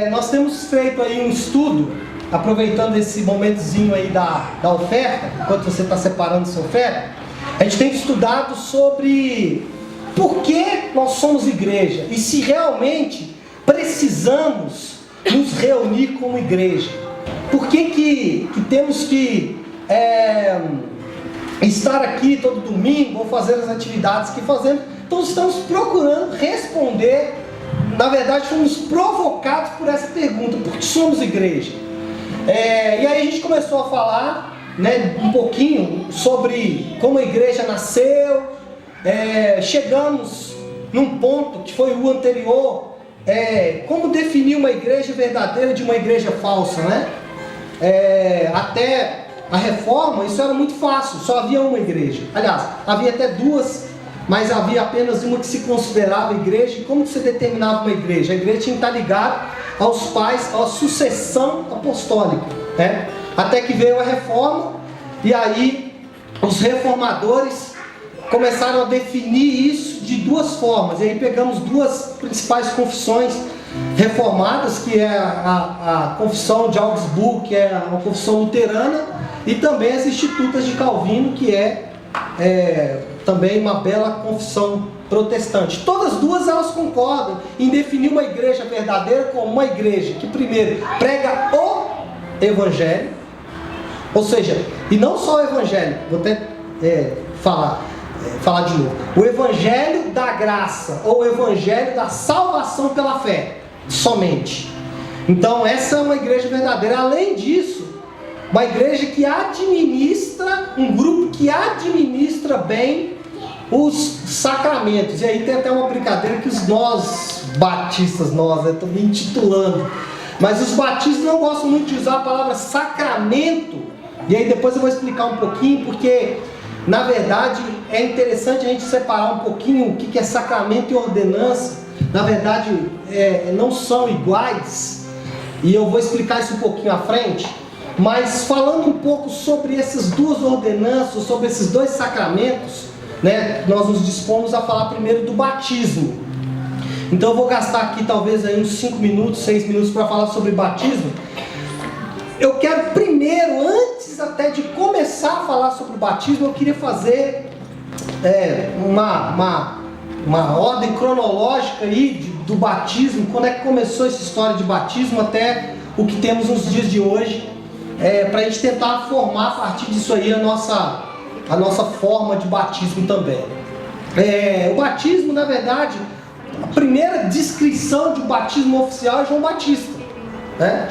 nós temos feito aí um estudo, aproveitando esse momentozinho aí da oferta, enquanto você está separando sua oferta, a gente tem estudado sobre por que nós somos igreja e se realmente precisamos nos reunir como igreja. Por que temos que estar aqui todo domingo ou fazer as atividades que fazemos? Então estamos procurando responder. Na verdade, fomos provocados por essa pergunta: por que somos igreja? E aí a gente começou a falar, né, um pouquinho sobre como a igreja nasceu. Chegamos num ponto que foi o anterior, como definir uma igreja verdadeira de uma igreja falsa, né? Até a reforma, isso era muito fácil, só havia uma igreja. Aliás, havia até duas, mas havia apenas uma que se considerava igreja. E como que você determinava uma igreja? A igreja tinha que estar ligada aos pais, à sucessão apostólica, né? Até que veio a reforma, e aí os reformadores começaram a definir isso de duas formas. E aí pegamos duas principais confissões reformadas, que é a confissão de Augsburgo, que é uma confissão luterana, e também as Institutas de Calvino, que é também uma bela confissão protestante. Todas duas elas concordam em definir uma igreja verdadeira como uma igreja que primeiro prega o Evangelho, ou seja, e não só o Evangelho, vou até falar de novo, o Evangelho da graça, ou o Evangelho da salvação pela fé, somente. Então essa é uma igreja verdadeira. Além disso, uma igreja que administra, um grupo que administra bem os sacramentos. E aí tem até uma brincadeira que nós batistas, estou me intitulando, mas os batistas não gostam muito de usar a palavra sacramento. E aí depois eu vou explicar um pouquinho, porque na verdade é interessante a gente separar um pouquinho o que é sacramento e ordenança. Na verdade não são iguais, e eu vou explicar isso um pouquinho à frente. Mas falando um pouco sobre essas duas ordenanças, sobre esses dois sacramentos, né, nós nos dispomos a falar primeiro do batismo. Então eu vou gastar aqui talvez aí uns 5 minutos, 6 minutos para falar sobre batismo. Eu quero primeiro, antes até de começar a falar sobre o batismo, eu queria fazer uma ordem cronológica aí do batismo, quando é que começou essa história de batismo até o que temos nos dias de hoje, para a gente tentar formar a partir disso aí a nossa forma de batismo também. O batismo, na verdade, a primeira descrição de um batismo oficial é João Batista, né?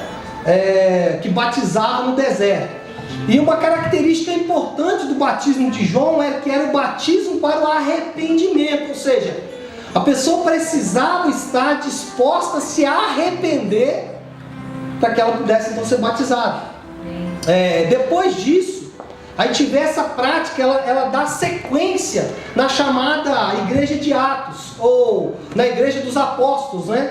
Que batizava no deserto. E uma característica importante do batismo de João era que era o batismo para o arrependimento, ou seja, a pessoa precisava estar disposta a se arrepender para que ela pudesse então ser batizada. Depois disso, a gente vê essa prática, ela dá sequência na chamada Igreja de Atos, ou na Igreja dos Apóstolos, né?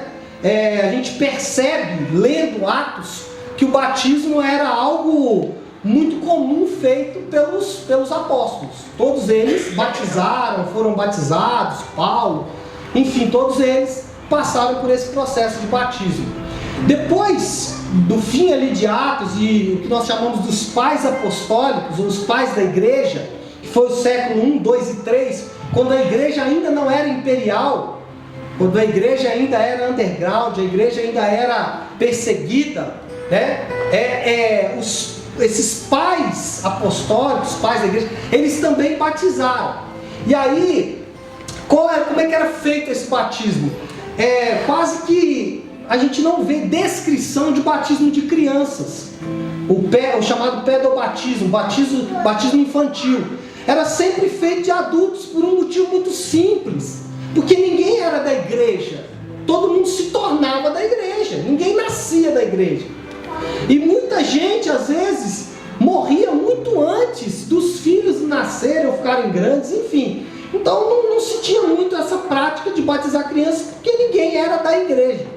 A gente percebe, lendo Atos, que o batismo era algo muito comum feito pelos apóstolos. Todos eles batizaram, foram batizados, Paulo, enfim, todos eles passaram por esse processo de batismo. Depois do fim ali de Atos, e o que nós chamamos dos pais apostólicos, ou os pais da igreja, que foi o século 1, 2 e 3, quando a igreja ainda não era imperial, quando a igreja ainda era underground, a igreja ainda era perseguida, né? Esses pais apostólicos, pais da igreja, eles também batizaram. E aí, como é que era feito esse batismo? Quase que a gente não vê descrição de batismo de crianças. O chamado pedobatismo, batismo infantil, era sempre feito de adultos por um motivo muito simples. Porque ninguém era da igreja, todo mundo se tornava da igreja, ninguém nascia da igreja. E muita gente, às vezes, morria muito antes dos filhos nascerem ou ficarem grandes, enfim. Então não se tinha muito essa prática de batizar crianças, porque ninguém era da igreja,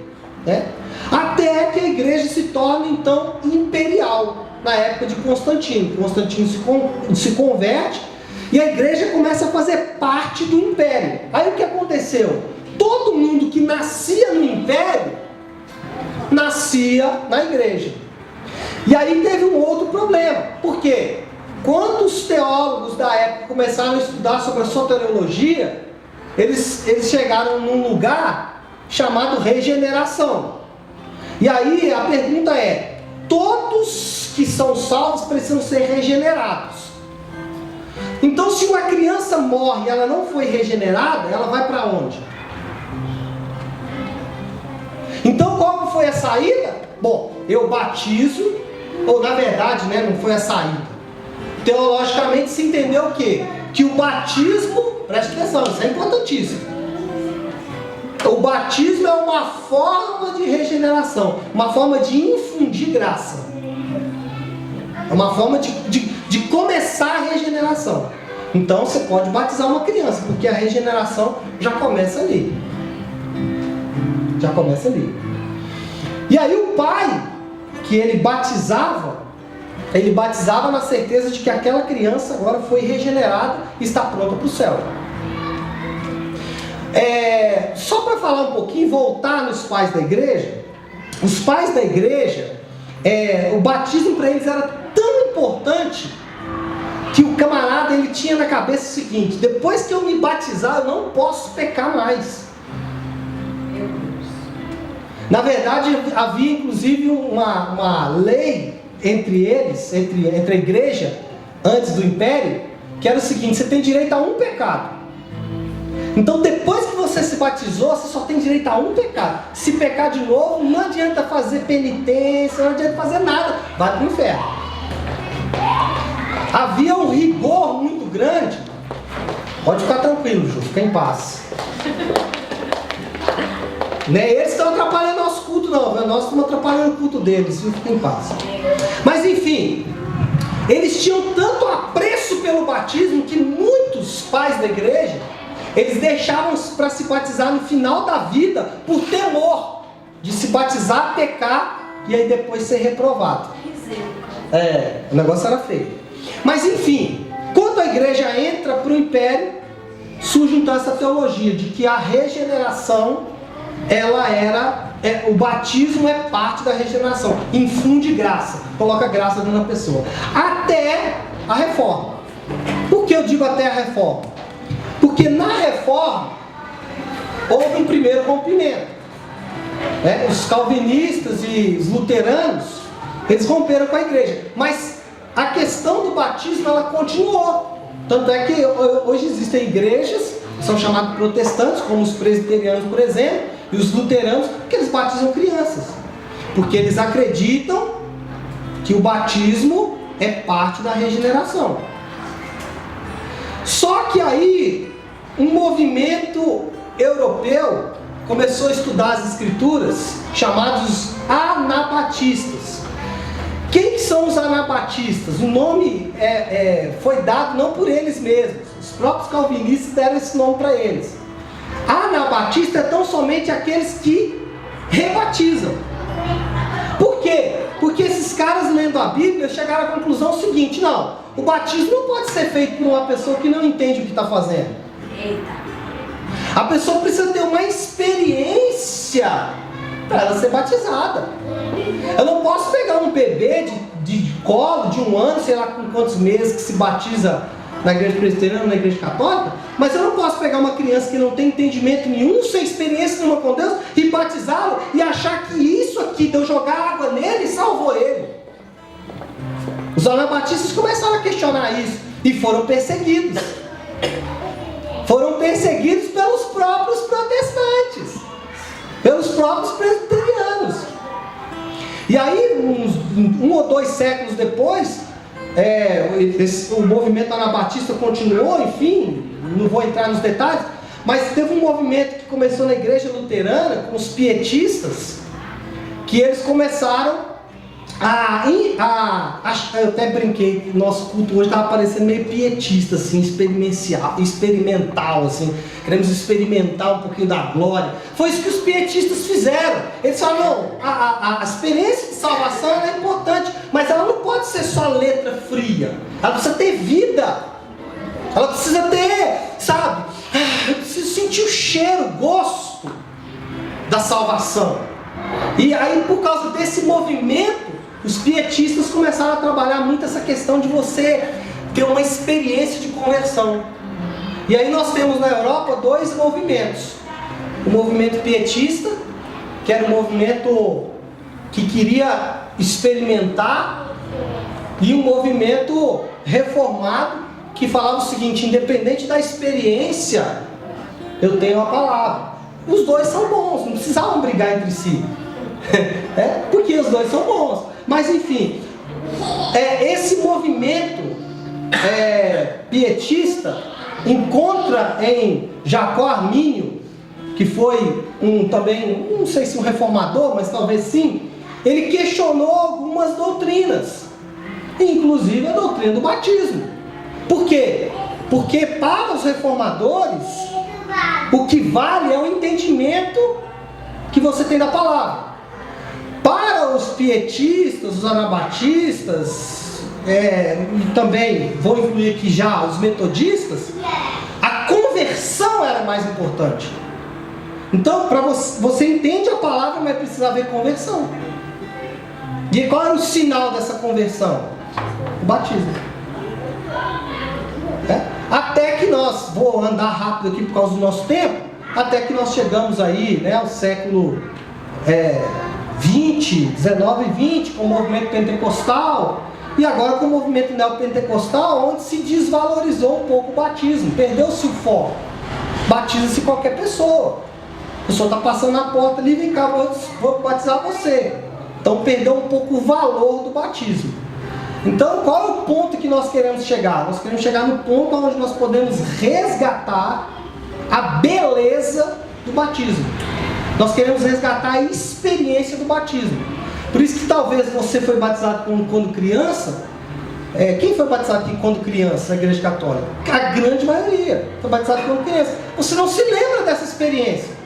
né? Até que a igreja se torna então imperial, na época de Constantino. Constantino se converte e a igreja começa a fazer parte do império. Aí o que aconteceu? Todo mundo que nascia no império nascia na igreja. E aí teve um outro problema. Por quê? Quando os teólogos da época começaram a estudar sobre a soteriologia, eles chegaram num lugar chamado regeneração. E aí a pergunta é: todos que são salvos precisam ser regenerados. Então, se uma criança morre e ela não foi regenerada, ela vai para onde? Então, qual foi a saída? Bom, eu batizo, ou na verdade, não foi a saída. Teologicamente se entendeu o quê? Que o batismo, preste atenção, isso é importantíssimo. O batismo é uma forma de regeneração, uma forma de infundir graça. É uma forma de começar a regeneração. Então você pode batizar uma criança, porque a regeneração já começa ali. Já começa ali. E aí o pai, que ele batizava na certeza de que aquela criança agora foi regenerada e está pronta para o céu. Só para falar um pouquinho, voltar nos pais da igreja. Os pais da igreja, o batismo para eles era tão importante que o camarada ele tinha na cabeça o seguinte: depois que eu me batizar, eu não posso pecar mais. Na verdade, havia inclusive uma lei entre eles, entre a igreja, antes do império, que era o seguinte: você tem direito a um pecado. Então, depois que você se batizou, você só tem direito a um pecado. Se pecar de novo, não adianta fazer penitência, não adianta fazer nada, vai para o inferno. Havia um rigor muito grande. Pode ficar tranquilo, Ju, fica em paz. Eles estão atrapalhando nosso culto, não. Nós estamos atrapalhando o culto deles, viu? Fica em paz. Mas enfim, eles tinham tanto apreço pelo batismo que muitos pais da igreja, eles deixavam para se batizar no final da vida por temor de se batizar, pecar e aí depois ser reprovado. O negócio era feio. Mas enfim, quando a igreja entra para o império, surge então essa teologia de que a regeneração, o batismo é parte da regeneração, infunde graça, coloca graça dentro da pessoa, até a reforma. Por que eu digo até a reforma? Porque na reforma houve um primeiro rompimento. Os calvinistas e os luteranos, eles romperam com a igreja, mas a questão do batismo ela continuou. Tanto é que hoje existem igrejas que são chamadas protestantes, como os presbiterianos, por exemplo, e os luteranos, que eles batizam crianças, porque eles acreditam que o batismo é parte da regeneração. Só que aí um movimento europeu começou a estudar as escrituras, chamados anabatistas. Quem são os anabatistas? O nome foi dado não por eles mesmos, os próprios calvinistas deram esse nome para eles. Anabatista é tão somente aqueles que rebatizam. Por quê? Porque esses caras, lendo a Bíblia, chegaram à conclusão seguinte: não, o batismo não pode ser feito por uma pessoa que não entende o que está fazendo. A pessoa precisa ter uma experiência para ela ser batizada. Eu não posso pegar um bebê de colo, de 1 ano, sei lá com quantos meses, que se batiza na igreja presbiteriana, na igreja católica, mas eu não posso pegar uma criança que não tem entendimento nenhum, sem experiência nenhuma com Deus, e batizá-lo e achar que isso aqui, de eu jogar água nele, salvou ele. Os anabatistas começaram a questionar isso e foram perseguidos. Foram perseguidos pelos próprios protestantes, pelos próprios presbiterianos. E aí, um ou 2 séculos depois, o movimento anabatista continuou, enfim, não vou entrar nos detalhes, mas teve um movimento que começou na igreja luterana, com os pietistas, que eles começaram eu até brinquei, nosso culto hoje estava parecendo meio pietista, assim, experimental, assim, queremos experimentar um pouquinho da glória. Foi isso que os pietistas fizeram. Eles falaram: não, a experiência de salvação é importante, mas ela não pode ser só letra fria, ela precisa ter vida, ela precisa ter, sabe, eu preciso sentir o cheiro, o gosto da salvação. E aí, por causa desse movimento, os pietistas começaram a trabalhar muito essa questão de você ter uma experiência de conversão. E aí nós temos na Europa dois movimentos. O movimento pietista, que era um movimento que queria experimentar, e um movimento reformado, que falava o seguinte: independente da experiência, eu tenho a palavra. Os dois são bons, não precisavam brigar entre si. Porque os dois são bons. Mas enfim, esse movimento pietista encontra em Jacó Armínio, que foi também, não sei se um reformador, mas talvez sim. Ele questionou algumas doutrinas, inclusive a doutrina do batismo. Por quê? Porque para os reformadores, o que vale é o entendimento que você tem da palavra. Para os pietistas, os anabatistas, e também vou incluir aqui já os metodistas, a conversão era mais importante. Então, para você entende a palavra, mas precisa haver conversão. E qual era o sinal dessa conversão? O batismo. Até que nós, vou andar rápido aqui por causa do nosso tempo, até que nós chegamos aí, ao século 19 e 20, com o movimento pentecostal, e agora com o movimento neopentecostal, onde se desvalorizou um pouco o batismo, perdeu-se o foco. Batiza-se qualquer pessoa. A pessoa está passando na porta ali, vem cá, vou batizar você. Então perdeu um pouco o valor do batismo. Então qual é o ponto que nós queremos chegar? Nós queremos chegar no ponto onde nós podemos resgatar a beleza do batismo. Nós queremos resgatar a experiência do batismo. Por isso que talvez você foi batizado quando criança. Quem foi batizado aqui quando criança na igreja católica? A grande maioria foi batizado quando criança. Você não se lembra dessa experiência.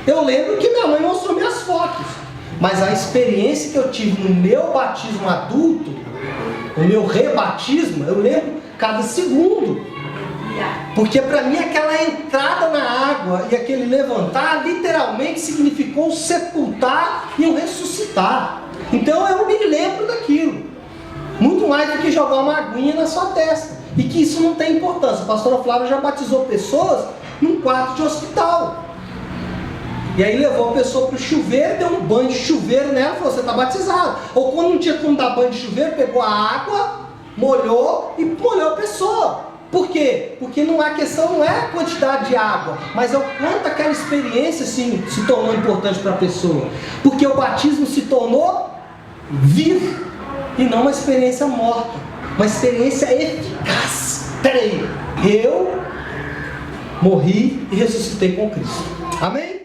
Eu lembro que minha mãe mostrou minhas fotos. Mas a experiência que eu tive no meu batismo adulto, no meu rebatismo, eu lembro cada segundo. Porque para mim aquela entrada na água e aquele levantar literalmente significou sepultar e um ressuscitar. Então eu me lembro daquilo. Muito mais do que jogar uma aguinha na sua testa. E que isso não tem importância. A pastora Flávia já batizou pessoas num quarto de hospital. E aí levou a pessoa para o chuveiro, deu um banho de chuveiro nela e falou: você está batizado. Ou quando não tinha como dar banho de chuveiro, pegou a água, molhou e molhou a pessoa. Por quê? Porque a questão não é a quantidade de água, mas é o quanto aquela experiência se tornou importante para a pessoa. Porque o batismo se tornou vivo e não uma experiência morta, uma experiência eficaz. Peraí, eu morri e ressuscitei com Cristo. Amém?